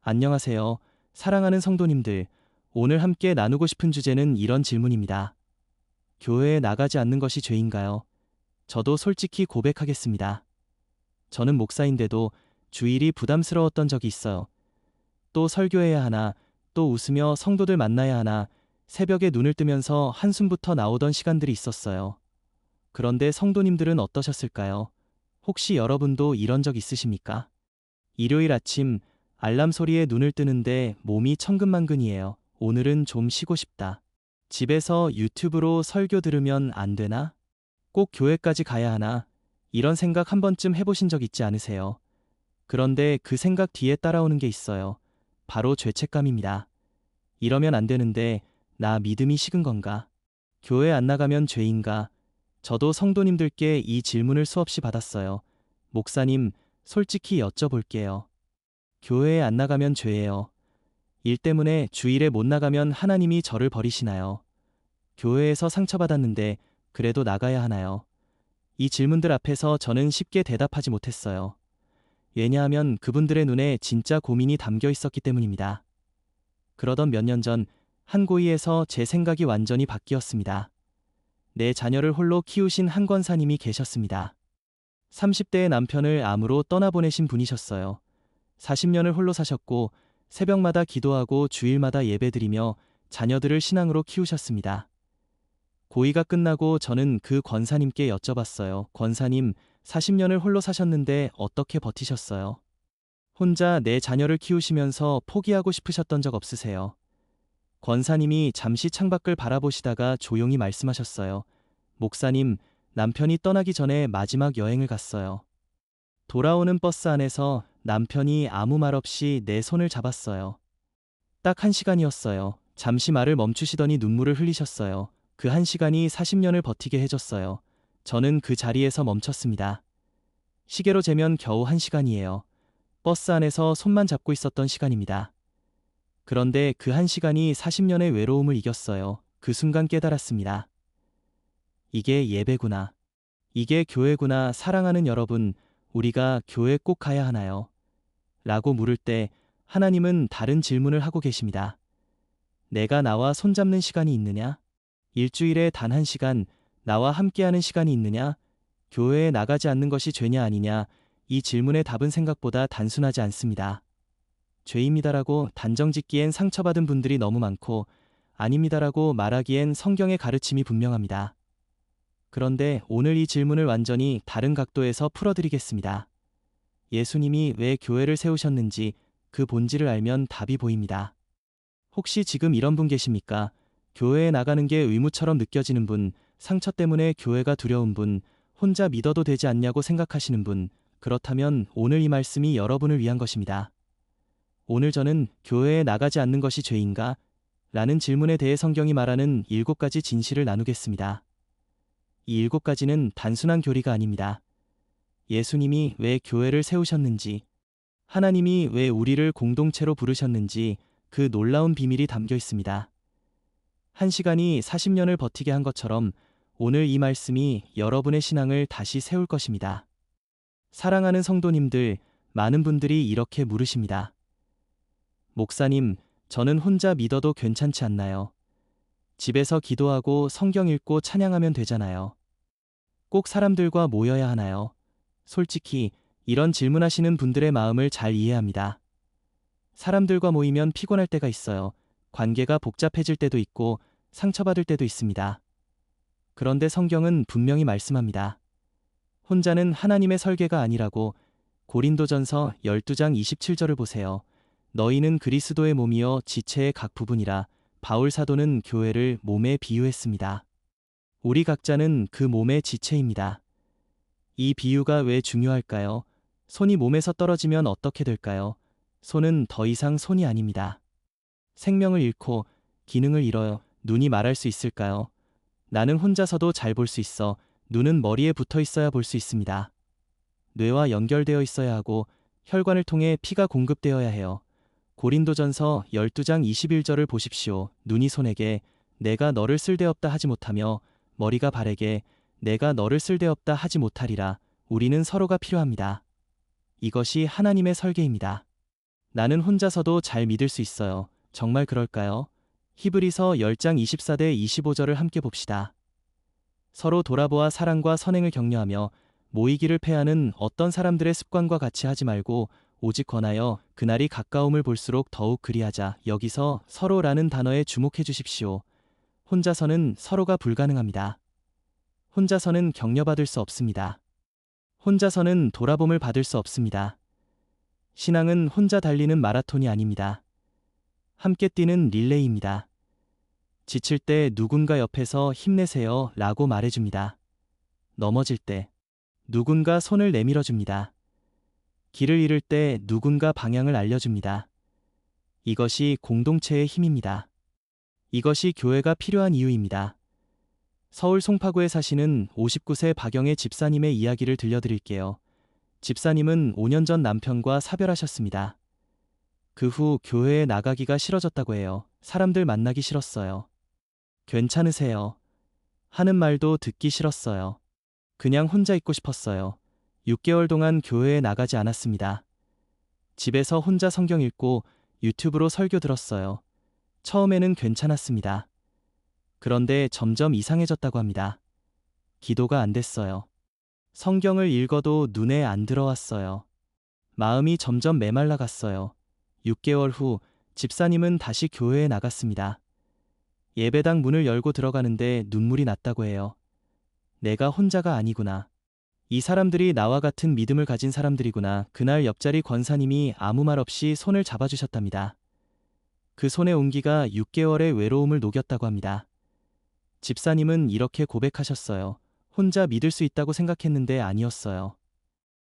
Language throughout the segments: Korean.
안녕하세요. 사랑하는 성도님들, 오늘 함께 나누고 싶은 주제는 이런 질문입니다. 교회에 나가지 않는 것이 죄인가요? 저도 솔직히 고백하겠습니다. 저는 목사인데도 주일이 부담스러웠던 적이 있어요. 또 설교해야 하나, 또 웃으며 성도들 만나야 하나, 새벽에 눈을 뜨면서 한숨부터 나오던 시간들이 있었어요. 그런데 성도님들은 어떠셨을까요? 혹시 여러분도 이런 적 있으십니까? 일요일 아침 알람 소리에 눈을 뜨는데 몸이 천근만근이에요. 오늘은 좀 쉬고 싶다. 집에서 유튜브로 설교 들으면 안 되나? 꼭 교회까지 가야 하나? 이런 생각 한 번쯤 해보신 적 있지 않으세요? 그런데 그 생각 뒤에 따라오는 게 있어요. 바로 죄책감입니다. 이러면 안 되는데 나 믿음이 식은 건가? 교회 안 나가면 죄인가? 저도 성도님들께 이 질문을 수없이 받았어요. 목사님, 솔직히 여쭤볼게요. 교회에 안 나가면 죄예요. 일 때문에 주일에 못 나가면 하나님이 저를 버리시나요? 교회에서 상처받았는데 그래도 나가야 하나요? 이 질문들 앞에서 저는 쉽게 대답하지 못했어요. 왜냐하면 그분들의 눈에 진짜 고민이 담겨 있었기 때문입니다. 그러던 몇 년 전 한 고이에서 제 생각이 완전히 바뀌었습니다. 내 자녀를 홀로 키우신 한 권사님이 계셨습니다. 30대의 남편을 암으로 떠나보내신 분이셨어요. 40년을 홀로 사셨고 새벽마다 기도하고 주일마다 예배드리며 자녀들을 신앙으로 키우셨습니다. 고이가 끝나고 저는 그 권사님께 여쭤봤어요. 권사님, 40년을 홀로 사셨는데 어떻게 버티셨어요? 혼자 내 자녀를 키우시면서 포기하고 싶으셨던 적 없으세요? 권사님이 잠시 창밖을 바라보시다가 조용히 말씀하셨어요. 목사님, 남편이 떠나기 전에 마지막 여행을 갔어요. 돌아오는 버스 안에서 남편이 아무 말 없이 내 손을 잡았어요. 딱 1시간이었어요. 잠시 말을 멈추시더니 눈물을 흘리셨어요. 그 1시간이 40년을 버티게 해줬어요. 저는 그 자리에서 멈췄습니다. 시계로 재면 겨우 1시간이에요. 버스 안에서 손만 잡고 있었던 시간입니다. 그런데 그 1시간이 40년의 외로움을 이겼어요. 그 순간 깨달았습니다. 이게 예배구나. 이게 교회구나. 사랑하는 여러분, 우리가 교회 꼭 가야 하나요? 라고 물을 때 하나님은 다른 질문을 하고 계십니다. 내가 나와 손잡는 시간이 있느냐? 일주일에 단 1시간 나와 함께하는 시간이 있느냐? 교회에 나가지 않는 것이 죄냐 아니냐? 이 질문의 답은 생각보다 단순하지 않습니다. 죄입니다라고 단정 짓기엔 상처받은 분들이 너무 많고 아닙니다라고 말하기엔 성경의 가르침이 분명합니다. 그런데 오늘 이 질문을 완전히 다른 각도에서 풀어드리겠습니다. 예수님이 왜 교회를 세우셨는지 그 본질을 알면 답이 보입니다. 혹시 지금 이런 분 계십니까? 교회에 나가는 게 의무처럼 느껴지는 분, 상처 때문에 교회가 두려운 분, 혼자 믿어도 되지 않냐고 생각하시는 분, 그렇다면 오늘 이 말씀이 여러분을 위한 것입니다. 오늘 저는 교회에 나가지 않는 것이 죄인가? 라는 질문에 대해 성경이 말하는 7가지 진실을 나누겠습니다. 이 7가지는 단순한 교리가 아닙니다. 예수님이 왜 교회를 세우셨는지, 하나님이 왜 우리를 공동체로 부르셨는지 그 놀라운 비밀이 담겨 있습니다. 1시간이 40년을 버티게 한 것처럼 오늘 이 말씀이 여러분의 신앙을 다시 세울 것입니다. 사랑하는 성도님들, 많은 분들이 이렇게 물으십니다. 목사님, 저는 혼자 믿어도 괜찮지 않나요? 집에서 기도하고 성경 읽고 찬양하면 되잖아요. 꼭 사람들과 모여야 하나요? 솔직히 이런 질문하시는 분들의 마음을 잘 이해합니다. 사람들과 모이면 피곤할 때가 있어요. 관계가 복잡해질 때도 있고 상처받을 때도 있습니다. 그런데 성경은 분명히 말씀합니다. 혼자는 하나님의 설계가 아니라고. 고린도전서 12장 27절을 보세요. 너희는 그리스도의 몸이요 지체의 각 부분이라. 바울 사도는 교회를 몸에 비유했습니다. 우리 각자는 그 몸의 지체입니다. 이 비유가 왜 중요할까요? 손이 몸에서 떨어지면 어떻게 될까요? 손은 더 이상 손이 아닙니다. 생명을 잃고 기능을 잃어요. 눈이 말할 수 있을까요? 나는 혼자서도 잘 볼 수 있어. 눈은 머리에 붙어 있어야 볼 수 있습니다. 뇌와 연결되어 있어야 하고 혈관을 통해 피가 공급되어야 해요. 고린도전서 12장 21절을 보십시오. 눈이 손에게 내가 너를 쓸데없다 하지 못하며 머리가 발에게 내가 너를 쓸데없다 하지 못하리라. 우리는 서로가 필요합니다. 이것이 하나님의 설계입니다. 나는 혼자서도 잘 믿을 수 있어요. 정말 그럴까요? 히브리서 10장 24대 25절을 함께 봅시다. 서로 돌아보아 사랑과 선행을 격려하며 모이기를 패하는 어떤 사람들의 습관과 같이 하지 말고 오직 권하여 그날이 가까움을 볼수록 더욱 그리하자. 여기서 서로라는 단어에 주목해 주십시오. 혼자서는 서로가 불가능합니다. 혼자서는 격려받을 수 없습니다. 혼자서는 돌아봄을 받을 수 없습니다. 신앙은 혼자 달리는 마라톤이 아닙니다. 함께 뛰는 릴레이입니다. 지칠 때 누군가 옆에서 힘내세요 라고 말해줍니다. 넘어질 때 누군가 손을 내밀어줍니다. 길을 잃을 때 누군가 방향을 알려줍니다. 이것이 공동체의 힘입니다. 이것이 교회가 필요한 이유입니다. 서울 송파구에 사시는 59세 박영애 집사님의 이야기를 들려드릴게요. 집사님은 5년 전 남편과 사별하셨습니다. 그 후 교회에 나가기가 싫어졌다고 해요. 사람들 만나기 싫었어요. 괜찮으세요? 하는 말도 듣기 싫었어요. 그냥 혼자 있고 싶었어요. 6개월 동안 교회에 나가지 않았습니다. 집에서 혼자 성경 읽고 유튜브로 설교 들었어요. 처음에는 괜찮았습니다. 그런데 점점 이상해졌다고 합니다. 기도가 안 됐어요. 성경을 읽어도 눈에 안 들어왔어요. 마음이 점점 메말라 갔어요. 6개월 후 집사님은 다시 교회에 나갔습니다. 예배당 문을 열고 들어가는데 눈물이 났다고 해요. 내가 혼자가 아니구나. 이 사람들이 나와 같은 믿음을 가진 사람들이구나. 그날 옆자리 권사님이 아무 말 없이 손을 잡아주셨답니다. 그 손의 온기가 6개월의 외로움을 녹였다고 합니다. 집사님은 이렇게 고백하셨어요. 혼자 믿을 수 있다고 생각했는데 아니었어요.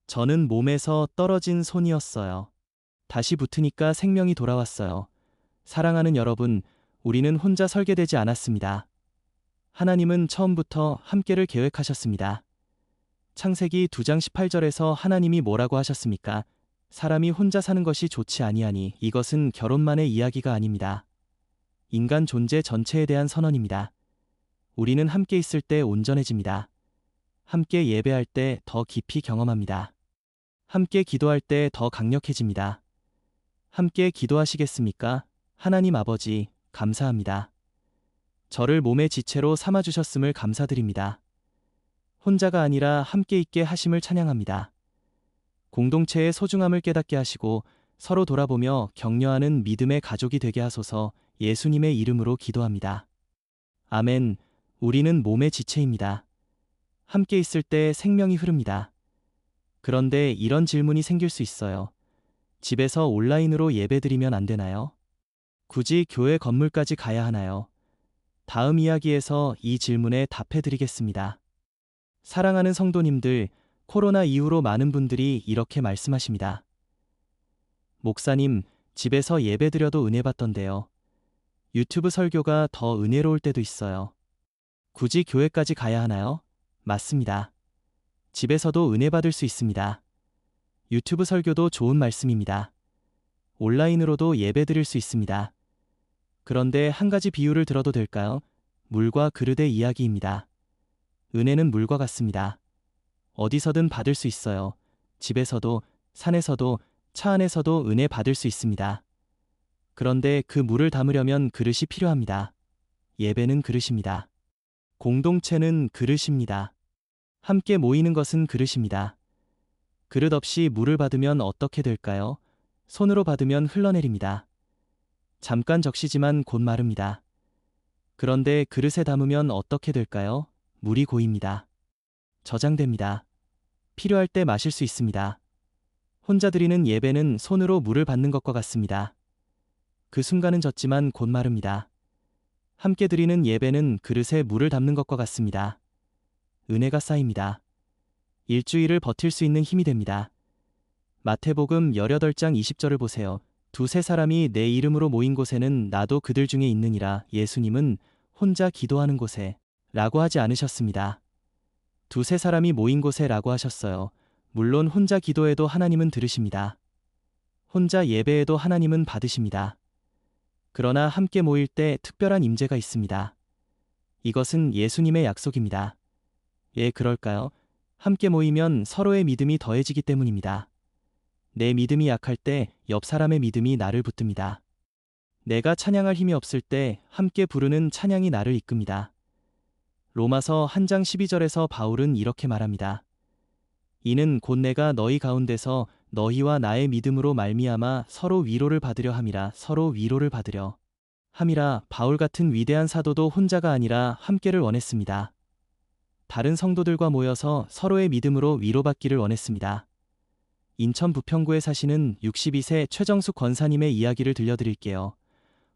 저는 몸에서 떨어진 손이었어요. 다시 붙으니까 생명이 돌아왔어요. 사랑하는 여러분, 우리는 혼자 설계되지 않았습니다. 하나님은 처음부터 함께를 계획하셨습니다. 창세기 2장 18절에서 하나님이 뭐라고 하셨습니까? 사람이 혼자 사는 것이 좋지 아니하니. 이것은 결혼만의 이야기가 아닙니다. 인간 존재 전체에 대한 선언입니다. 우리는 함께 있을 때 온전해집니다. 함께 예배할 때 더 깊이 경험합니다. 함께 기도할 때 더 강력해집니다. 함께 기도하시겠습니까? 하나님 아버지, 감사합니다. 저를 몸의 지체로 삼아주셨음을 감사드립니다. 혼자가 아니라 함께 있게 하심을 찬양합니다. 공동체의 소중함을 깨닫게 하시고 서로 돌아보며 격려하는 믿음의 가족이 되게 하소서. 예수님의 이름으로 기도합니다. 아멘. 우리는 몸의 지체입니다. 함께 있을 때 생명이 흐릅니다. 그런데 이런 질문이 생길 수 있어요. 집에서 온라인으로 예배드리면 안 되나요? 굳이 교회 건물까지 가야 하나요? 다음 이야기에서 이 질문에 답해드리겠습니다. 사랑하는 성도님들, 코로나 이후로 많은 분들이 이렇게 말씀하십니다. 목사님, 집에서 예배드려도 은혜 받던데요. 유튜브 설교가 더 은혜로울 때도 있어요. 굳이 교회까지 가야 하나요? 맞습니다. 집에서도 은혜 받을 수 있습니다. 유튜브 설교도 좋은 말씀입니다. 온라인으로도 예배드릴 수 있습니다. 그런데 한 가지 비유를 들어도 될까요? 물과 그릇의 이야기입니다. 은혜는 물과 같습니다. 어디서든 받을 수 있어요. 집에서도, 산에서도, 차 안에서도 은혜 받을 수 있습니다. 그런데 그 물을 담으려면 그릇이 필요합니다. 예배는 그릇입니다. 공동체는 그릇입니다. 함께 모이는 것은 그릇입니다. 그릇 없이 물을 받으면 어떻게 될까요? 손으로 받으면 흘러내립니다. 잠깐 적시지만 곧 마릅니다. 그런데 그릇에 담으면 어떻게 될까요? 물이 고입니다. 저장됩니다. 필요할 때 마실 수 있습니다. 혼자 드리는 예배는 손으로 물을 받는 것과 같습니다. 그 순간은 젖지만 곧 마릅니다. 함께 드리는 예배는 그릇에 물을 담는 것과 같습니다. 은혜가 쌓입니다. 일주일을 버틸 수 있는 힘이 됩니다. 마태복음 18장 20절을 보세요. 두세 사람이 내 이름으로 모인 곳에는 나도 그들 중에 있느니라. 예수님은 혼자 기도하는 곳에 라고 하지 않으셨습니다. 두세 사람이 모인 곳에 라고 하셨어요. 물론 혼자 기도해도 하나님은 들으십니다. 혼자 예배해도 하나님은 받으십니다. 그러나 함께 모일 때 특별한 임재가 있습니다. 이것은 예수님의 약속입니다. 예, 그럴까요? 함께 모이면 서로의 믿음이 더해지기 때문입니다. 내 믿음이 약할 때 옆 사람의 믿음이 나를 붙듭니다. 내가 찬양할 힘이 없을 때 함께 부르는 찬양이 나를 이끕니다. 로마서 1장 12절에서 바울은 이렇게 말합니다. 이는 곧 내가 너희 가운데서 너희와 나의 믿음으로 말미암아 서로 위로를 받으려 함이라. 서로 위로를 받으려 함이라. 바울 같은 위대한 사도도 혼자가 아니라 함께를 원했습니다. 다른 성도들과 모여서 서로의 믿음으로 위로받기를 원했습니다. 인천 부평구에 사시는 62세 최정숙 권사님의 이야기를 들려드릴게요.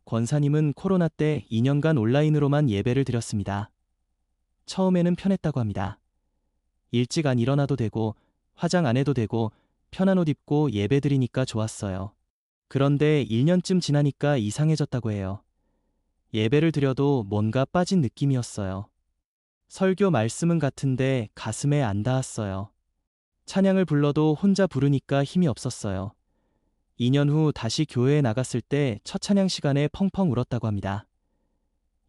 권사님은 코로나 때 2년간 온라인으로만 예배를 드렸습니다. 처음에는 편했다고 합니다. 일찍 안 일어나도 되고 화장 안 해도 되고 편한 옷 입고 예배 드리니까 좋았어요. 그런데 1년쯤 지나니까 이상해졌다고 해요. 예배를 드려도 뭔가 빠진 느낌이었어요. 설교 말씀은 같은데 가슴에 안 닿았어요. 찬양을 불러도 혼자 부르니까 힘이 없었어요. 2년 후 다시 교회에 나갔을 때 첫 찬양 시간에 펑펑 울었다고 합니다.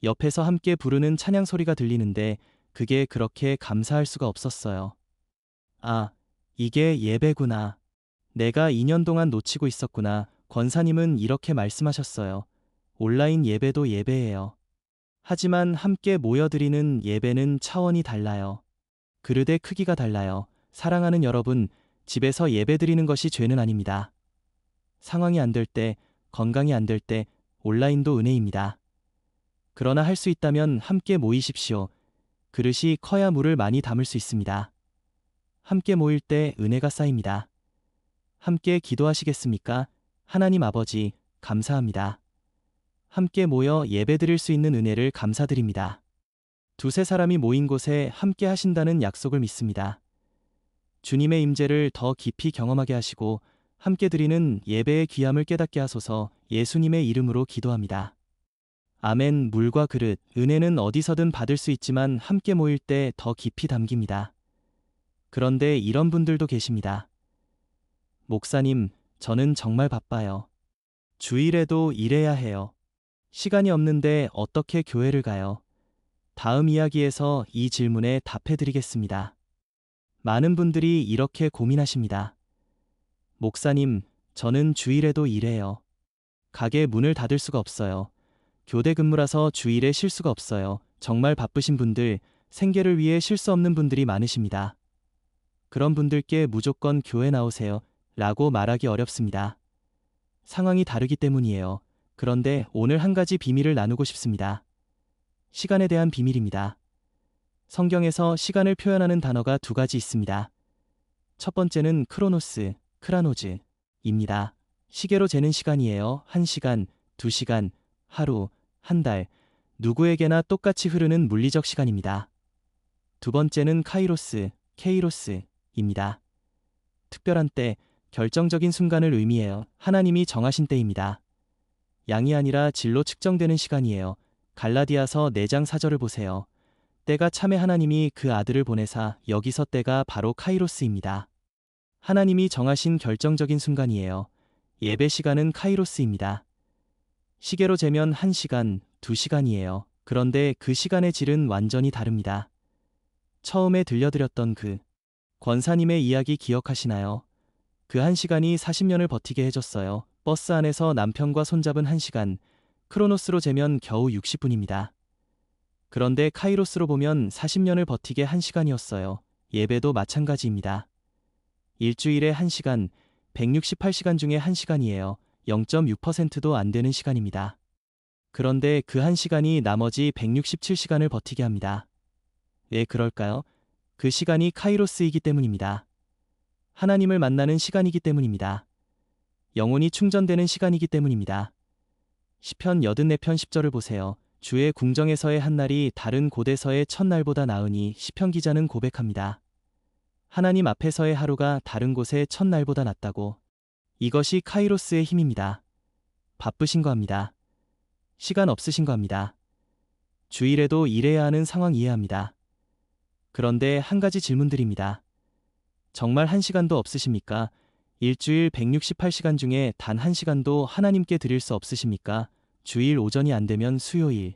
옆에서 함께 부르는 찬양 소리가 들리는데 그게 그렇게 감사할 수가 없었어요. 아, 이게 예배구나. 내가 2년 동안 놓치고 있었구나. 권사님은 이렇게 말씀하셨어요. 온라인 예배도 예배예요. 하지만 함께 모여드리는 예배는 차원이 달라요. 그릇의 크기가 달라요. 사랑하는 여러분, 집에서 예배드리는 것이 죄는 아닙니다. 상황이 안 될 때, 건강이 안 될 때, 온라인도 은혜입니다. 그러나 할 수 있다면 함께 모이십시오. 그릇이 커야 물을 많이 담을 수 있습니다. 함께 모일 때 은혜가 쌓입니다. 함께 기도하시겠습니까? 하나님 아버지, 감사합니다. 함께 모여 예배드릴 수 있는 은혜를 감사드립니다. 두세 사람이 모인 곳에 함께 하신다는 약속을 믿습니다. 주님의 임재를 더 깊이 경험하게 하시고 함께 드리는 예배의 귀함을 깨닫게 하소서. 예수님의 이름으로 기도합니다. 아멘. 물과 그릇, 은혜는 어디서든 받을 수 있지만 함께 모일 때 더 깊이 담깁니다. 그런데 이런 분들도 계십니다. 목사님, 저는 정말 바빠요. 주일에도 일해야 해요. 시간이 없는데 어떻게 교회를 가요? 다음 이야기에서 이 질문에 답해드리겠습니다. 많은 분들이 이렇게 고민하십니다. 목사님, 저는 주일에도 일해요. 가게 문을 닫을 수가 없어요. 교대 근무라서 주일에 쉴 수가 없어요. 정말 바쁘신 분들, 생계를 위해 쉴 수 없는 분들이 많으십니다. 그런 분들께 무조건 교회 나오세요 라고 말하기 어렵습니다. 상황이 다르기 때문이에요. 그런데 오늘 한 가지 비밀을 나누고 싶습니다. 시간에 대한 비밀입니다. 성경에서 시간을 표현하는 단어가 두 가지 있습니다. 첫 번째는 크로노스, 크라노즈입니다. 시계로 재는 시간이에요. 1시간, 2시간, 하루, 한 달, 누구에게나 똑같이 흐르는 물리적 시간입니다. 두 번째는 카이로스, 케이로스입니다. 특별한 때, 결정적인 순간을 의미해요. 하나님이 정하신 때입니다. 양이 아니라 질로 측정되는 시간이에요. 갈라디아서 4장 4절을 보세요. 때가 참에 하나님이 그 아들을 보내사. 여기서 때가 바로 카이로스입니다. 하나님이 정하신 결정적인 순간이에요. 예배 시간은 카이로스입니다. 시계로 재면 1시간, 2시간이에요. 그런데 그 시간의 질은 완전히 다릅니다. 처음에 들려드렸던 그 권사님의 이야기 기억하시나요? 그 1시간이 40년을 버티게 해줬어요. 버스 안에서 남편과 손잡은 1시간, 크로노스로 재면 겨우 60분입니다. 그런데 카이로스로 보면 40년을 버티게 1시간이었어요. 예배도 마찬가지입니다. 일주일에 1시간, 168시간 중에 1시간이에요. 0.6%도 안 되는 시간입니다. 그런데 그 1시간이 나머지 167시간을 버티게 합니다. 왜 그럴까요? 그 시간이 카이로스이기 때문입니다. 하나님을 만나는 시간이기 때문입니다. 영혼이 충전되는 시간이기 때문입니다. 시편 84편 10절을 보세요. 주의 궁정에서의 한 날이 다른 곳에서의 첫날보다 나으니. 시편 기자는 고백합니다. 하나님 앞에서의 하루가 다른 곳의 첫날보다 낫다고. 이것이 카이로스의 힘입니다. 바쁘신 거 합니다. 시간 없으신 거 합니다. 주일에도 일해야 하는 상황 이해합니다. 그런데 한 가지 질문드립니다. 정말 1시간도 없으십니까? 일주일 168시간 중에 단 1시간도 하나님께 드릴 수 없으십니까? 주일 오전이 안 되면 수요일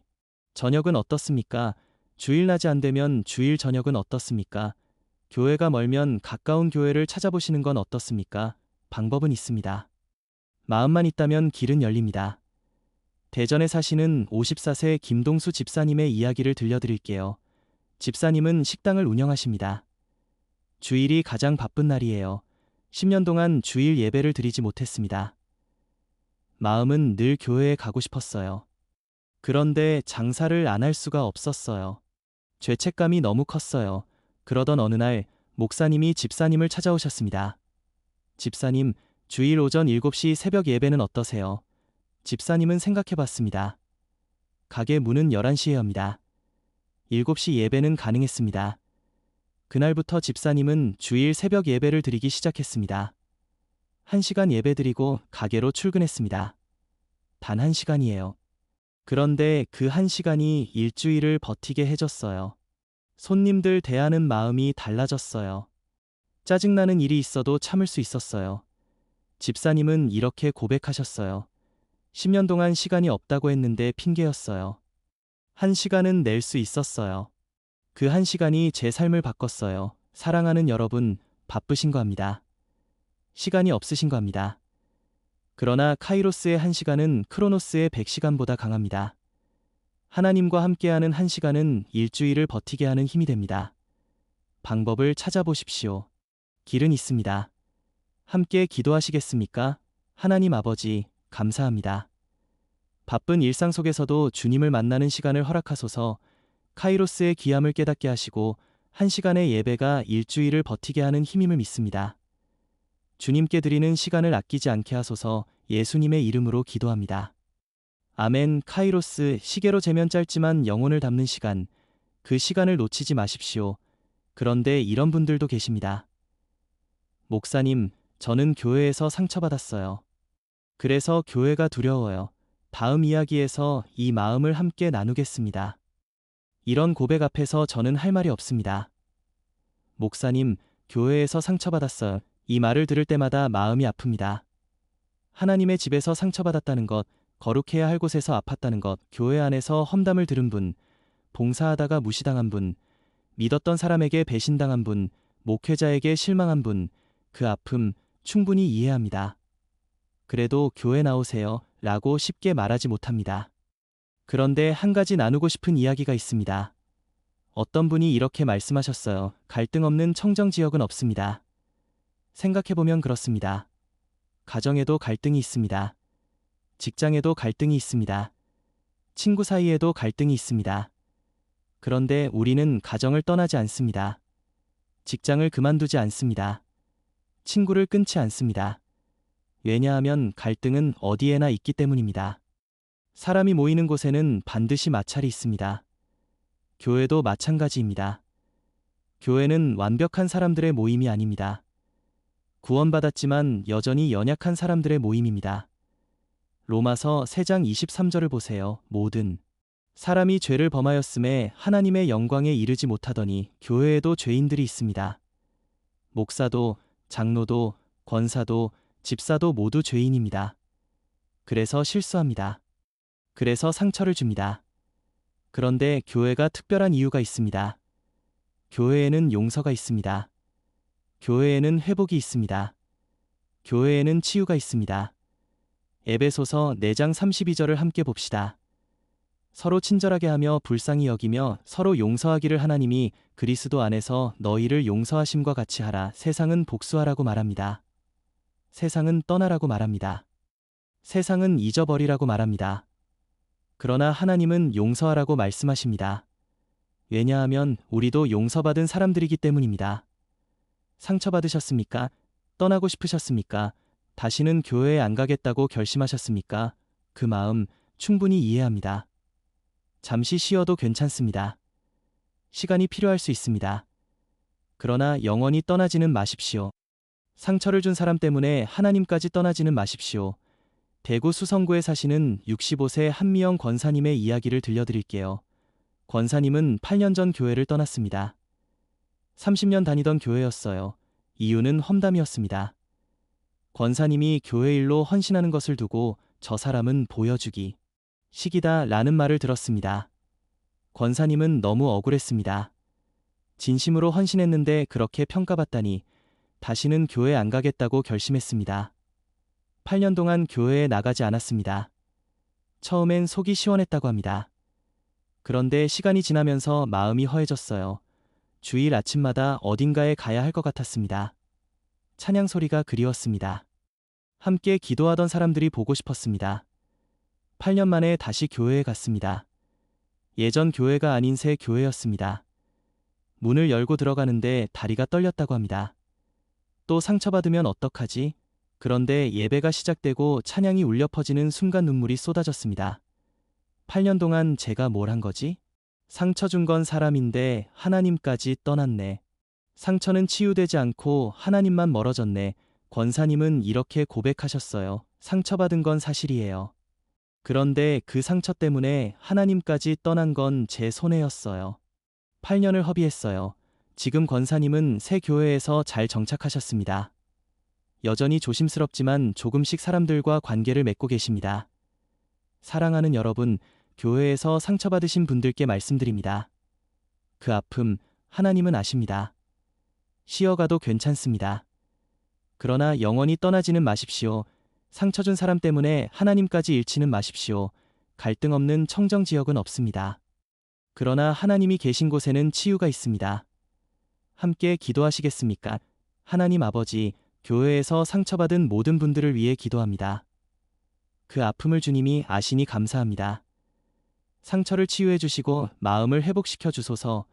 저녁은 어떻습니까? 주일 낮이 안 되면 주일 저녁은 어떻습니까? 교회가 멀면 가까운 교회를 찾아보시는 건 어떻습니까? 방법은 있습니다. 마음만 있다면 길은 열립니다. 대전에 사시는 54세 김동수 집사님의 이야기를 들려드릴게요. 집사님은 식당을 운영하십니다. 주일이 가장 바쁜 날이에요. 10년 동안 주일 예배를 드리지 못했습니다. 마음은 늘 교회에 가고 싶었어요. 그런데 장사를 안 할 수가 없었어요. 죄책감이 너무 컸어요. 그러던 어느 날 목사님이 집사님을 찾아오셨습니다. 집사님, 주일 오전 7시 새벽 예배는 어떠세요? 집사님은 생각해 봤습니다. 가게 문은 11시에 엽니다. 7시 예배는 가능했습니다. 그날부터 집사님은 주일 새벽 예배를 드리기 시작했습니다. 1시간 예배 드리고 가게로 출근했습니다. 단 1시간이에요. 그런데 그 1시간이 일주일을 버티게 해줬어요. 손님들 대하는 마음이 달라졌어요. 짜증나는 일이 있어도 참을 수 있었어요. 집사님은 이렇게 고백하셨어요. 10년 동안 시간이 없다고 했는데 핑계였어요. 1시간은 낼 수 있었어요. 그 1시간이 제 삶을 바꿨어요. 사랑하는 여러분, 바쁘신 거 압니다. 시간이 없으신 거 압니다. 그러나 카이로스의 1시간은 크로노스의 100시간보다 강합니다. 하나님과 함께하는 1시간은 일주일을 버티게 하는 힘이 됩니다. 방법을 찾아보십시오. 길은 있습니다. 함께 기도하시겠습니까? 하나님 아버지, 감사합니다. 바쁜 일상 속에서도 주님을 만나는 시간을 허락하소서. 카이로스의 귀함을 깨닫게 하시고 1시간의 예배가 일주일을 버티게 하는 힘임을 믿습니다. 주님께 드리는 시간을 아끼지 않게 하소서. 예수님의 이름으로 기도합니다. 아멘. 카이로스, 시계로 재면 짧지만 영혼을 담는 시간, 그 시간을 놓치지 마십시오. 그런데 이런 분들도 계십니다. 목사님, 저는 교회에서 상처받았어요. 그래서 교회가 두려워요. 다음 이야기에서 이 마음을 함께 나누겠습니다. 이런 고백 앞에서 저는 할 말이 없습니다. 목사님, 교회에서 상처받았어요. 이 말을 들을 때마다 마음이 아픕니다. 하나님의 집에서 상처받았다는 것, 거룩해야 할 곳에서 아팠다는 것, 교회 안에서 험담을 들은 분, 봉사하다가 무시당한 분, 믿었던 사람에게 배신당한 분, 목회자에게 실망한 분, 그 아픔 충분히 이해합니다. 그래도 교회 나오세요 라고 쉽게 말하지 못합니다. 그런데 한 가지 나누고 싶은 이야기가 있습니다. 어떤 분이 이렇게 말씀하셨어요. 갈등 없는 청정지역은 없습니다. 생각해보면 그렇습니다. 가정에도 갈등이 있습니다. 직장에도 갈등이 있습니다. 친구 사이에도 갈등이 있습니다. 그런데 우리는 가정을 떠나지 않습니다. 직장을 그만두지 않습니다. 친구를 끊지 않습니다. 왜냐하면 갈등은 어디에나 있기 때문입니다. 사람이 모이는 곳에는 반드시 마찰이 있습니다. 교회도 마찬가지입니다. 교회는 완벽한 사람들의 모임이 아닙니다. 구원받았지만 여전히 연약한 사람들의 모임입니다. 로마서 3장 23절을 보세요. 모든 사람이 죄를 범하였음에 하나님의 영광에 이르지 못하더니 교회에도 죄인들이 있습니다. 목사도, 장로도, 권사도, 집사도 모두 죄인입니다. 그래서 실수합니다. 그래서 상처를 줍니다. 그런데 교회가 특별한 이유가 있습니다. 교회에는 용서가 있습니다. 교회에는 회복이 있습니다. 교회에는 치유가 있습니다. 에베소서 4장 32절을 함께 봅시다. 서로 친절하게 하며 불쌍히 여기며 서로 용서하기를 하나님이 그리스도 안에서 너희를 용서하심과 같이 하라. 세상은 복수하라고 말합니다. 세상은 떠나라고 말합니다. 세상은 잊어버리라고 말합니다. 그러나 하나님은 용서하라고 말씀하십니다. 왜냐하면 우리도 용서받은 사람들이기 때문입니다. 상처받으셨습니까? 떠나고 싶으셨습니까? 다시는 교회에 안 가겠다고 결심하셨습니까? 그 마음 충분히 이해합니다. 잠시 쉬어도 괜찮습니다. 시간이 필요할 수 있습니다. 그러나 영원히 떠나지는 마십시오. 상처를 준 사람 때문에 하나님까지 떠나지는 마십시오. 대구 수성구에 사시는 65세 한미영 권사님의 이야기를 들려드릴게요. 권사님은 8년 전 교회를 떠났습니다. 30년 다니던 교회였어요. 이유는 험담이었습니다. 권사님이 교회 일로 헌신하는 것을 두고 저 사람은 보여주기 식이다 라는 말을 들었습니다. 권사님은 너무 억울했습니다. 진심으로 헌신했는데 그렇게 평가받다니 다시는 교회 안 가겠다고 결심했습니다. 8년 동안 교회에 나가지 않았습니다. 처음엔 속이 시원했다고 합니다. 그런데 시간이 지나면서 마음이 허해졌어요. 주일 아침마다 어딘가에 가야 할 것 같았습니다. 찬양 소리가 그리웠습니다. 함께 기도하던 사람들이 보고 싶었습니다. 8년 만에 다시 교회에 갔습니다. 예전 교회가 아닌 새 교회였습니다. 문을 열고 들어가는데 다리가 떨렸다고 합니다. 또 상처받으면 어떡하지? 그런데 예배가 시작되고 찬양이 울려 퍼지는 순간 눈물이 쏟아졌습니다. 8년 동안 제가 뭘 한 거지? 상처 준 건 사람인데 하나님까지 떠났네. 상처는 치유되지 않고 하나님만 멀어졌네. 권사님은 이렇게 고백하셨어요. 상처받은 건 사실이에요. 그런데 그 상처 때문에 하나님까지 떠난 건 제 손해였어요. 8년을 허비했어요. 지금 권사님은 새 교회에서 잘 정착하셨습니다. 여전히 조심스럽지만 조금씩 사람들과 관계를 맺고 계십니다. 사랑하는 여러분, 교회에서 상처받으신 분들께 말씀드립니다. 그 아픔, 하나님은 아십니다. 쉬어가도 괜찮습니다. 그러나 영원히 떠나지는 마십시오. 상처 준 사람 때문에 하나님까지 잃지는 마십시오. 갈등 없는 청정지역은 없습니다. 그러나 하나님이 계신 곳에는 치유가 있습니다. 함께 기도하시겠습니까? 하나님 아버지, 교회에서 상처받은 모든 분들을 위해 기도합니다. 그 아픔을 주님이 아시니 감사합니다. 상처를 치유해 주시고 마음을 회복시켜 주소서.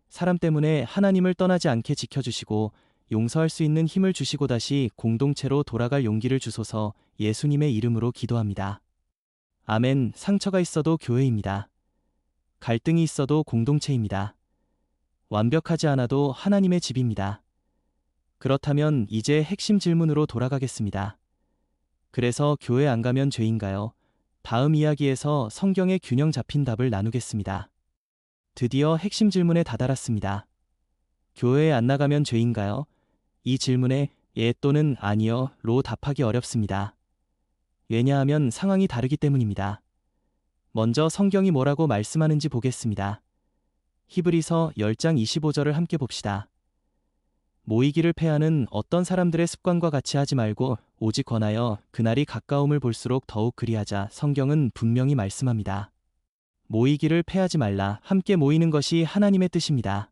사람 때문에 하나님을 떠나지 않게 지켜주시고 용서할 수 있는 힘을 주시고 다시 공동체로 돌아갈 용기를 주소서. 예수님의 이름으로 기도합니다. 아멘. 상처가 있어도 교회입니다. 갈등이 있어도 공동체입니다. 완벽하지 않아도 하나님의 집입니다. 그렇다면 이제 핵심 질문으로 돌아가겠습니다. 그래서 교회 안 가면 죄인가요? 다음 이야기에서 성경의 균형 잡힌 답을 나누겠습니다. 드디어 핵심 질문에 다다랐습니다. 교회에 안 나가면 죄인가요? 이 질문에 예 또는 아니요로 답하기 어렵습니다. 왜냐하면 상황이 다르기 때문입니다. 먼저 성경이 뭐라고 말씀하는지 보겠습니다. 히브리서 10장 25절을 함께 봅시다. 모이기를 패하는 어떤 사람들의 습관과 같이 하지 말고 오직 권하여 그날이 가까움을 볼수록 더욱 그리하자. 성경은 분명히 말씀합니다. 모이기를 패하지 말라. 함께 모이는 것이 하나님의 뜻입니다.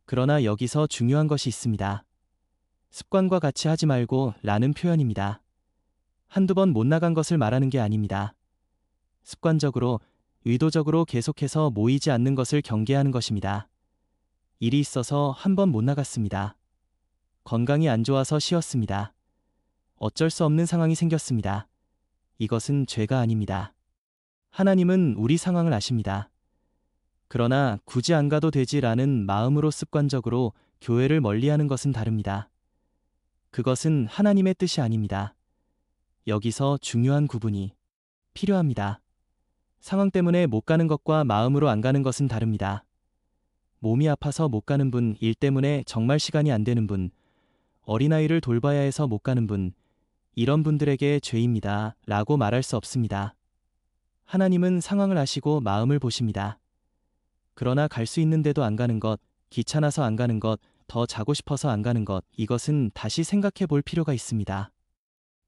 그러나 여기서 중요한 것이 있습니다. 습관과 같이 하지 말고 라는 표현입니다. 한두 번 못 나간 것을 말하는 게 아닙니다. 습관적으로, 의도적으로 계속해서 모이지 않는 것을 경계하는 것입니다. 일이 있어서 한 번 못 나갔습니다. 건강이 안 좋아서 쉬었습니다. 어쩔 수 없는 상황이 생겼습니다. 이것은 죄가 아닙니다. 하나님은 우리 상황을 아십니다. 그러나 굳이 안 가도 되지라는 마음으로 습관적으로 교회를 멀리하는 것은 다릅니다. 그것은 하나님의 뜻이 아닙니다. 여기서 중요한 구분이 필요합니다. 상황 때문에 못 가는 것과 마음으로 안 가는 것은 다릅니다. 몸이 아파서 못 가는 분, 일 때문에 정말 시간이 안 되는 분, 어린아이를 돌봐야 해서 못 가는 분, 이런 분들에게 죄입니다 라고 말할 수 없습니다. 하나님은 상황을 아시고 마음을 보십니다. 그러나 갈 수 있는데도 안 가는 것, 귀찮아서 안 가는 것, 더 자고 싶어서 안 가는 것, 이것은 다시 생각해 볼 필요가 있습니다.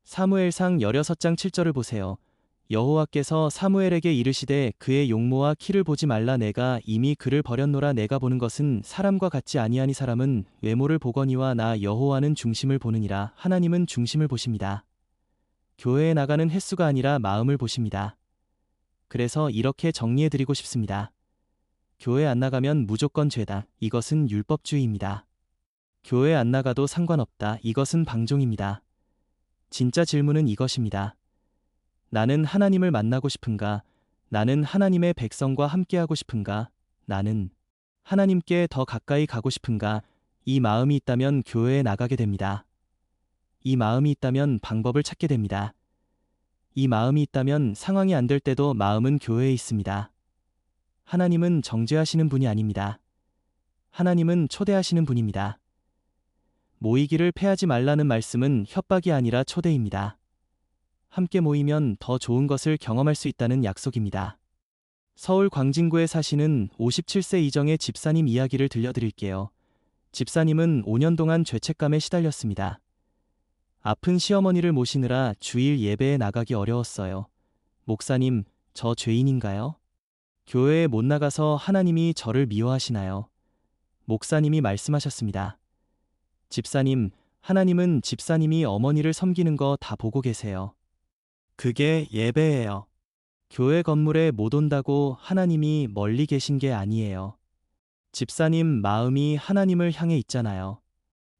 사무엘상 16장 7절을 보세요. 여호와께서 사무엘에게 이르시되 그의 용모와 키를 보지 말라. 내가 이미 그를 버렸노라. 내가 보는 것은 사람과 같지 아니하니 사람은 외모를 보거니와 나 여호와는 중심을 보느니라. 하나님은 중심을 보십니다. 교회에 나가는 횟수가 아니라 마음을 보십니다. 그래서 이렇게 정리해 드리고 싶습니다. 교회 안 나가면 무조건 죄다. 이것은 율법주의입니다. 교회 안 나가도 상관없다. 이것은 방종입니다. 진짜 질문은 이것입니다. 나는 하나님을 만나고 싶은가? 나는 하나님의 백성과 함께하고 싶은가? 나는 하나님께 더 가까이 가고 싶은가? 이 마음이 있다면 교회에 나가게 됩니다. 이 마음이 있다면 방법을 찾게 됩니다. 이 마음이 있다면 상황이 안 될 때도 마음은 교회에 있습니다. 하나님은 정죄하시는 분이 아닙니다. 하나님은 초대하시는 분입니다. 모이기를 패하지 말라는 말씀은 협박이 아니라 초대입니다. 함께 모이면 더 좋은 것을 경험할 수 있다는 약속입니다. 서울 광진구에 사시는 57세 이정의 집사님 이야기를 들려드릴게요. 집사님은 5년 동안 죄책감에 시달렸습니다. 아픈 시어머니를 모시느라 주일 예배에 나가기 어려웠어요. 목사님, 저 죄인인가요? 교회에 못 나가서 하나님이 저를 미워하시나요? 목사님이 말씀하셨습니다. 집사님, 하나님은 집사님이 어머니를 섬기는 거 다 보고 계세요. 그게 예배예요. 교회 건물에 못 온다고 하나님이 멀리 계신 게 아니에요. 집사님 마음이 하나님을 향해 있잖아요.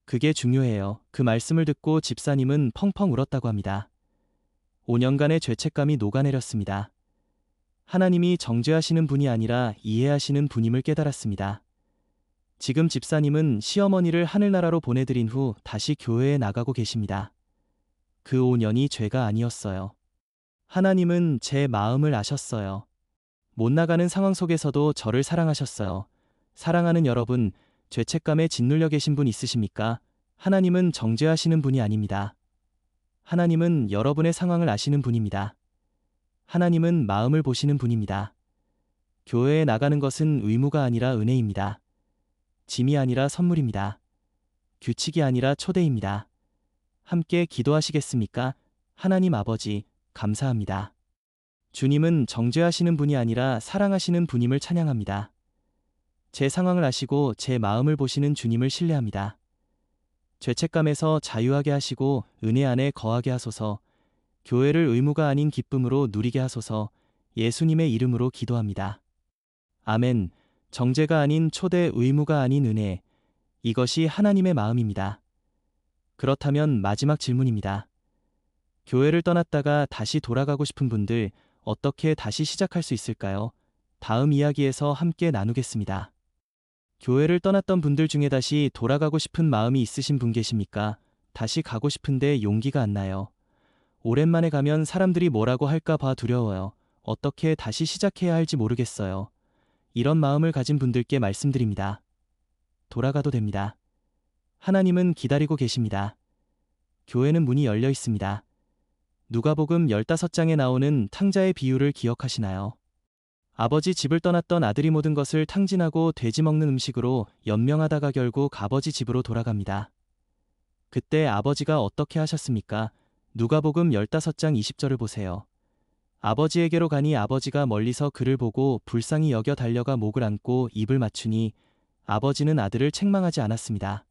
그게 중요해요. 그 말씀을 듣고 집사님은 펑펑 울었다고 합니다. 5년간의 죄책감이 녹아내렸습니다. 하나님이 정죄하시는 분이 아니라 이해하시는 분임을 깨달았습니다. 지금 집사님은 시어머니를 하늘나라로 보내드린 후 다시 교회에 나가고 계십니다. 그 5년이 죄가 아니었어요. 하나님은 제 마음을 아셨어요. 못 나가는 상황 속에서도 저를 사랑하셨어요. 사랑하는 여러분, 죄책감에 짓눌려 계신 분 있으십니까? 하나님은 정죄하시는 분이 아닙니다. 하나님은 여러분의 상황을 아시는 분입니다. 하나님은 마음을 보시는 분입니다. 교회에 나가는 것은 의무가 아니라 은혜입니다. 짐이 아니라 선물입니다. 규칙이 아니라 초대입니다. 함께 기도하시겠습니까? 하나님 아버지, 감사합니다. 주님은 정죄하시는 분이 아니라 사랑하시는 분임을 찬양합니다. 제 상황을 아시고 제 마음을 보시는 주님을 신뢰합니다. 죄책감에서 자유하게 하시고 은혜 안에 거하게 하소서. 교회를 의무가 아닌 기쁨으로 누리게 하소서. 예수님의 이름으로 기도합니다. 아멘. 정죄가 아닌 초대, 의무가 아닌 은혜. 이것이 하나님의 마음입니다. 그렇다면 마지막 질문입니다. 교회를 떠났다가 다시 돌아가고 싶은 분들, 어떻게 다시 시작할 수 있을까요? 다음 이야기에서 함께 나누겠습니다. 교회를 떠났던 분들 중에 다시 돌아가고 싶은 마음이 있으신 분 계십니까? 다시 가고 싶은데 용기가 안 나요. 오랜만에 가면 사람들이 뭐라고 할까 봐 두려워요. 어떻게 다시 시작해야 할지 모르겠어요. 이런 마음을 가진 분들께 말씀드립니다. 돌아가도 됩니다. 하나님은 기다리고 계십니다. 교회는 문이 열려 있습니다. 누가복음 15장에 나오는 탕자의 비유를 기억하시나요? 아버지 집을 떠났던 아들이 모든 것을 탕진하고 돼지 먹는 음식으로 연명하다가 결국 아버지 집으로 돌아갑니다. 그때 아버지가 어떻게 하셨습니까? 누가복음 15장 20절을 보세요. 아버지에게로 가니 아버지가 멀리서 그를 보고 불쌍히 여겨 달려가 목을 안고 입을 맞추니 아버지는 아들을 책망하지 않았습니다.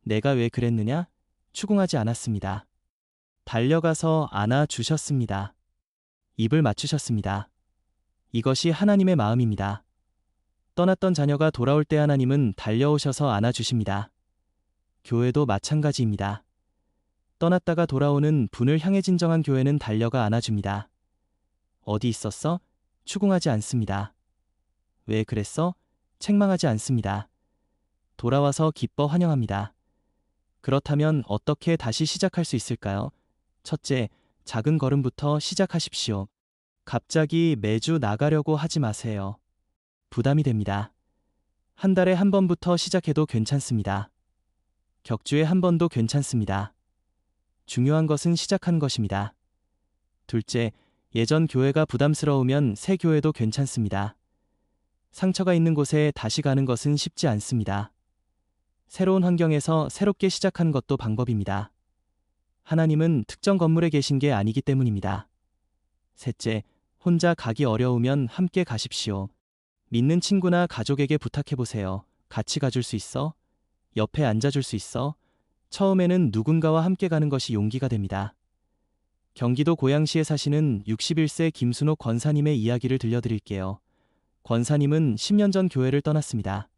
내가 왜 그랬느냐? 추궁하지 않았습니다. 달려가서 안아주셨습니다. 입을 맞추셨습니다. 이것이 하나님의 마음입니다. 떠났던 자녀가 돌아올 때 하나님은 달려오셔서 안아주십니다. 교회도 마찬가지입니다. 떠났다가 돌아오는 분을 향해 진정한 교회는 달려가 안아줍니다. 어디 있었어? 추궁하지 않습니다. 왜 그랬어? 책망하지 않습니다. 돌아와서 기뻐 환영합니다. 그렇다면 어떻게 다시 시작할 수 있을까요? 첫째, 작은 걸음부터 시작하십시오. 갑자기 매주 나가려고 하지 마세요. 부담이 됩니다. 한 달에 한 번부터 시작해도 괜찮습니다. 격주에 한 번도 괜찮습니다. 중요한 것은 시작하는 것입니다. 둘째, 예전 교회가 부담스러우면 새 교회도 괜찮습니다. 상처가 있는 곳에 다시 가는 것은 쉽지 않습니다. 새로운 환경에서 새롭게 시작하는 것도 방법입니다. 하나님은 특정 건물에 계신 게 아니기 때문입니다. 셋째, 혼자 가기 어려우면 함께 가십시오. 믿는 친구나 가족에게 부탁해보세요. 같이 가줄 수 있어? 옆에 앉아줄 수 있어? 처음에는 누군가와 함께 가는 것이 용기가 됩니다. 경기도 고양시에 사시는 61세 김순옥 권사님의 이야기를 들려드릴게요. 권사님은 10년 전 교회를 떠났습니다.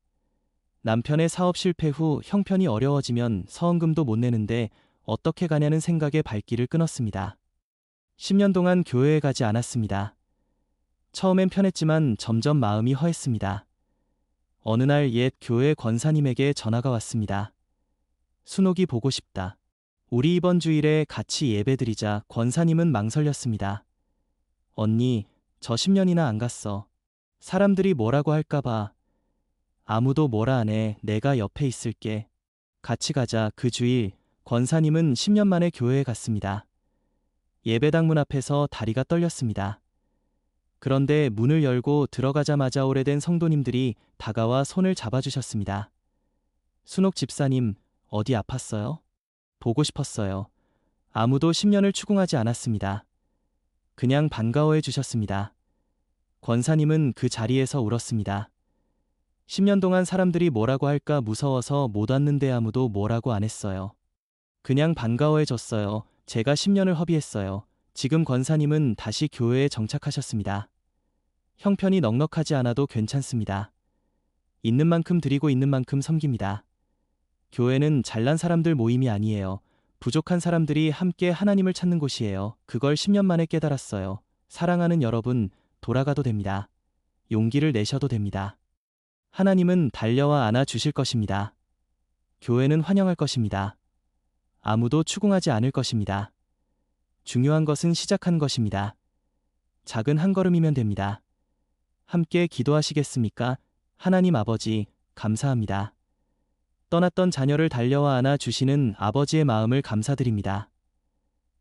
남편의 사업 실패 후 형편이 어려워지면 서원금도 못 내는데 어떻게 가냐는 생각에 발길을 끊었습니다. 10년 동안 교회에 가지 않았습니다. 처음엔 편했지만 점점 마음이 허했습니다. 어느 날 옛 교회 권사님에게 전화가 왔습니다. 순옥이 보고 싶다. 우리 이번 주일에 같이 예배드리자. 권사님은 망설였습니다. 언니, 저 10년이나 안 갔어. 사람들이 뭐라고 할까봐. 아무도 뭐라 안 해. 내가 옆에 있을게. 같이 가자. 그 주일, 권사님은 10년 만에 교회에 갔습니다. 예배당 문 앞에서 다리가 떨렸습니다. 그런데 문을 열고 들어가자마자 오래된 성도님들이 다가와 손을 잡아주셨습니다. 순옥 집사님, 어디 아팠어요? 보고 싶었어요. 아무도 10년을 추궁하지 않았습니다. 그냥 반가워해 주셨습니다. 권사님은 그 자리에서 울었습니다. 10년 동안 사람들이 뭐라고 할까 무서워서 못 왔는데 아무도 뭐라고 안 했어요. 그냥 반가워해 줬어요. 제가 10년을 허비했어요. 지금 권사님은 다시 교회에 정착하셨습니다. 형편이 넉넉하지 않아도 괜찮습니다. 있는 만큼 드리고 있는 만큼 섬깁니다. 교회는 잘난 사람들 모임이 아니에요. 부족한 사람들이 함께 하나님을 찾는 곳이에요. 그걸 10년 만에 깨달았어요. 사랑하는 여러분, 돌아가도 됩니다. 용기를 내셔도 됩니다. 하나님은 달려와 안아 주실 것입니다. 교회는 환영할 것입니다. 아무도 추궁하지 않을 것입니다. 중요한 것은 시작한 것입니다. 작은 한 걸음이면 됩니다. 함께 기도하시겠습니까? 하나님 아버지, 감사합니다. 떠났던 자녀를 달려와 안아 주시는 아버지의 마음을 감사드립니다.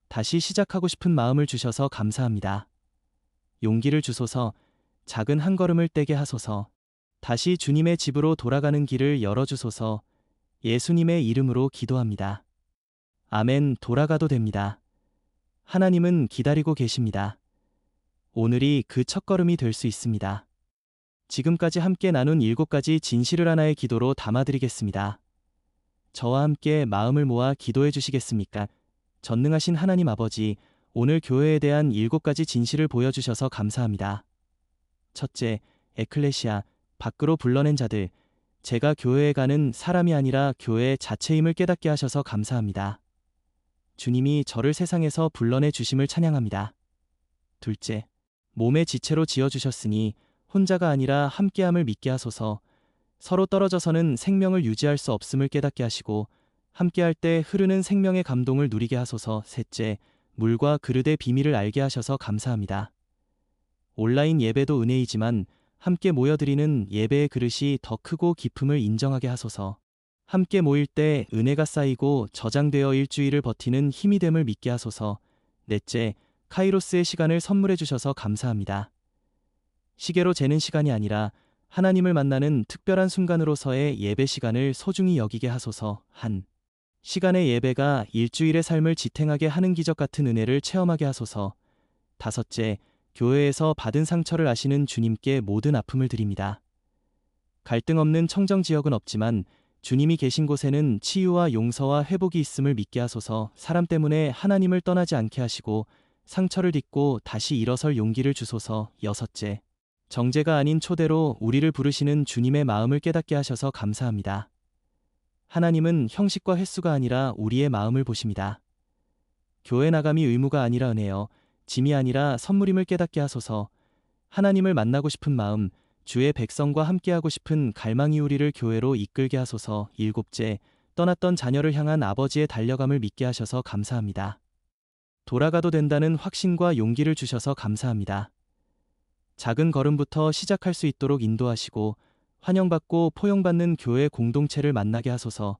다시 시작하고 싶은 마음을 주셔서 감사합니다. 용기를 주소서, 작은 한 걸음을 떼게 하소서, 다시 주님의 집으로 돌아가는 길을 열어주소서, 예수님의 이름으로 기도합니다. 아멘. 돌아가도 됩니다. 하나님은 기다리고 계십니다. 오늘이 그 첫걸음이 될 수 있습니다. 지금까지 함께 나눈 7가지 진실을 하나의 기도로 담아드리겠습니다. 저와 함께 마음을 모아 기도해 주시겠습니까? 전능하신 하나님 아버지, 오늘 교회에 대한 7가지 진실을 보여주셔서 감사합니다. 첫째, 에클레시아, 밖으로 불러낸 자들, 제가 교회에 가는 사람이 아니라 교회 자체임을 깨닫게 하셔서 감사합니다. 주님이 저를 세상에서 불러내 주심을 찬양합니다. 둘째, 몸의 지체로 지어주셨으니 혼자가 아니라 함께함을 믿게 하소서, 서로 떨어져서는 생명을 유지할 수 없음을 깨닫게 하시고 함께할 때 흐르는 생명의 감동을 누리게 하소서. 셋째, 물과 그릇의 비밀을 알게 하셔서 감사합니다. 온라인 예배도 은혜이지만 함께 모여드리는 예배의 그릇이 더 크고 깊음을 인정하게 하소서. 함께 모일 때 은혜가 쌓이고 저장되어 일주일을 버티는 힘이 됨을 믿게 하소서. 넷째, 카이로스의 시간을 선물해 주셔서 감사합니다. 시계로 재는 시간이 아니라 하나님을 만나는 특별한 순간으로서의 예배 시간을 소중히 여기게 하소서. 한 시간의 예배가 일주일의 삶을 지탱하게 하는 기적 같은 은혜를 체험하게 하소서. 다섯째, 교회에서 받은 상처를 아시는 주님께 모든 아픔을 드립니다. 갈등 없는 청정 지역은 없지만 주님이 계신 곳에는 치유와 용서와 회복이 있음을 믿게 하소서. 사람 때문에 하나님을 떠나지 않게 하시고 상처를 딛고 다시 일어설 용기를 주소서. 여섯째, 정죄가 아닌 초대로 우리를 부르시는 주님의 마음을 깨닫게 하셔서 감사합니다. 하나님은 형식과 횟수가 아니라 우리의 마음을 보십니다. 교회 나감이 의무가 아니라 은혜요, 짐이 아니라 선물임을 깨닫게 하소서. 하나님을 만나고 싶은 마음, 주의 백성과 함께하고 싶은 갈망이 우리를 교회로 이끌게 하소서. 일곱째, 떠났던 자녀를 향한 아버지의 달려감을 믿게 하셔서 감사합니다. 돌아가도 된다는 확신과 용기를 주셔서 감사합니다. 작은 걸음부터 시작할 수 있도록 인도하시고 환영받고 포용받는 교회 공동체를 만나게 하소서.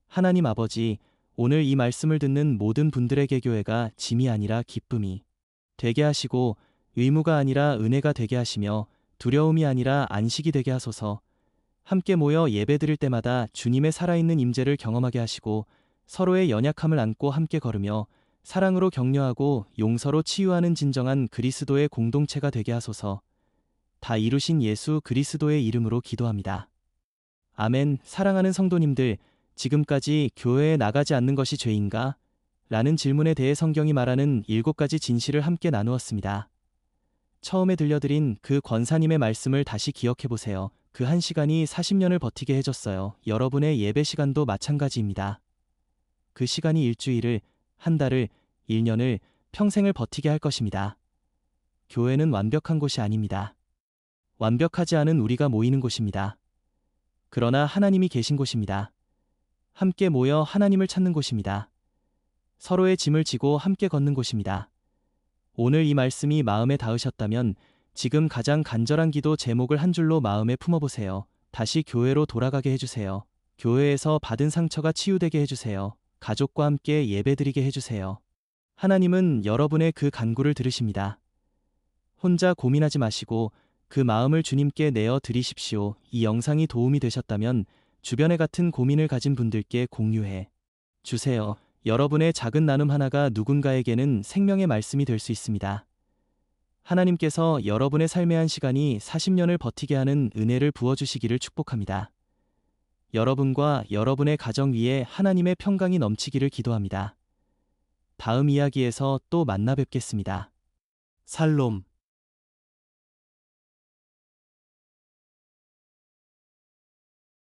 하나님 아버지, 오늘 이 말씀을 듣는 모든 분들에게 교회가 짐이 아니라 기쁨이 되게 하시고 의무가 아니라 은혜가 되게 하시며 두려움이 아니라 안식이 되게 하소서. 함께 모여 예배드릴 때마다 주님의 살아있는 임재를 경험하게 하시고 서로의 연약함을 안고 함께 걸으며 사랑으로 격려하고 용서로 치유하는 진정한 그리스도의 공동체가 되게 하소서. 다 이루신 예수 그리스도의 이름으로 기도합니다. 아멘. 사랑하는 성도님들, 지금까지 교회에 나가지 않는 것이 죄인가? 라는 질문에 대해 성경이 말하는 7가지 진실을 함께 나누었습니다. 처음에 들려드린 그 권사님의 말씀을 다시 기억해보세요. 그 한 시간이 40년을 버티게 해줬어요. 여러분의 예배 시간도 마찬가지입니다. 그 시간이 일주일을, 한 달을, 1년을, 평생을 버티게 할 것입니다. 교회는 완벽한 곳이 아닙니다. 완벽하지 않은 우리가 모이는 곳입니다. 그러나 하나님이 계신 곳입니다. 함께 모여 하나님을 찾는 곳입니다. 서로의 짐을 지고 함께 걷는 곳입니다. 오늘 이 말씀이 마음에 닿으셨다면 지금 가장 간절한 기도 제목을 한 줄로 마음에 품어보세요. 다시 교회로 돌아가게 해주세요. 교회에서 받은 상처가 치유되게 해주세요. 가족과 함께 예배드리게 해주세요. 하나님은 여러분의 그 간구를 들으십니다. 혼자 고민하지 마시고 그 마음을 주님께 내어 드리십시오. 이 영상이 도움이 되셨다면 주변에 같은 고민을 가진 분들께 공유해 주세요. 여러분의 작은 나눔 하나가 누군가에게는 생명의 말씀이 될 수 있습니다. 하나님께서 여러분의 삶의 한 시간이 40년을 버티게 하는 은혜를 부어주시기를 축복합니다. 여러분과 여러분의 가정 위에 하나님의 평강이 넘치기를 기도합니다. 다음 이야기에서 또 만나 뵙겠습니다. 살롬.